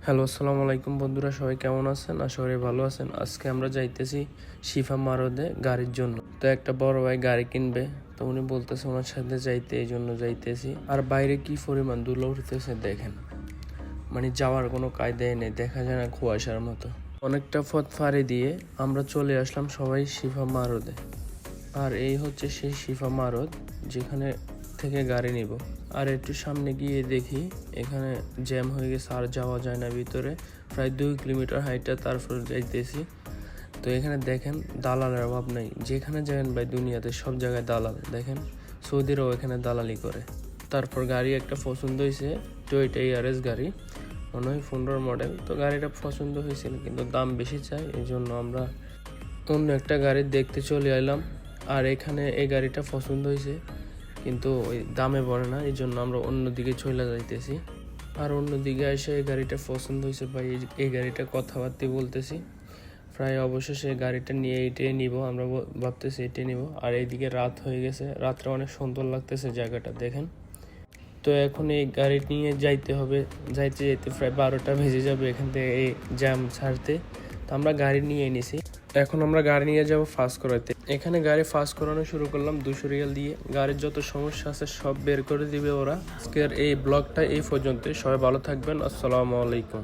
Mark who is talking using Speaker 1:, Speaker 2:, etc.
Speaker 1: Hello, আসসালামু আলাইকুম বন্ধুরা, সবাই কেমন আছেন? আশা করি ভালো আছেন। আজকে আমরা যাইতেছি শিফা মারদে গাড়ির জন্য। তো একটা বড় ভাই গাড়ি কিনবে, তো উনি বলতেছে ওনার সাথে যাইতে, এই জন্য যাইতেছি। আর বাইরে কি পরিমাণ ধুলো উঠতেছে দেখেন, মানে যাওয়ার কোনো কায়দাই নেই, দেখা যায় না, কুয়াশার মতো। অনেকটা পথ ফাড়ি দিয়ে আমরা চলে আসলাম সবাই শিফা মারদে। আর এই হচ্ছে সেই শিফা মারদ, যেখানে থেকে গাড়ি নিব। আর একটু সামনে গিয়ে দেখি এখানে জ্যাম হয়ে গেছে, আর যাওয়া যায় না ভিতরে। প্রায় 2 কিলোমিটার হাইটটা তারপর যাইতেছি। তো এখানে দেখেন দালালের অভাব নেই, যেখানে যাবেন ভাই দুনিয়াতে সব জায়গায় দালাল। দেখেন সৌদিরাও এখানে দালালি করে। তারপর গাড়ি একটা পছন্দ হয়েছে, টয়োটা ইয়ারিস গাড়ি, মনে হয় 15 মডেল। তো গাড়িটা পছন্দ হয়েছিল, কিন্তু দাম বেশি চাই, এই জন্য আমরা অন্য একটা গাড়ি দেখতে চলে এলাম। আর এখানে এই গাড়িটা পছন্দ হয়েছে, কিন্তু ওই দামে পড়ে না, এই জন্য আমরা অন্যদিকে চলে যাইতেছি। আর অন্যদিকে এসে এই গাড়িটা পছন্দ হয়েছে ভাই, এই গাড়িটা কথাবার্তা বলতেছি। প্রায় অবশেষে এই গাড়িটা নিয়ে এটাই নিব, আমরা ভাবতেছি এটাই নিব। আর এইদিকে রাত হয়ে গেছে, রাত্রে অনেক সুন্দর লাগতেছে জায়গাটা দেখেন। তো এখন এই গাড়ি নিয়ে যাইতে হবে, যাইতে যাইতে প্রায় 12টা বেজে যাবে এখান থেকে এই জ্যাম ছাড়তে। তো আমরা গাড়ি নিয়ে নিছি, এখন আমরা গাড়ি নিয়ে যাব ফাস্ট করাতে। এখানে গাড়ি ফাস্ট করানো শুরু করলাম 200 রিয়াল দিয়ে। গাড়ির যত সমস্যা আছে সব বের করে দিবে ওরা। আজকের এই ব্লগটা এই পর্যন্ত, সবাই ভালো থাকবেন, আসসালামু আলাইকুম।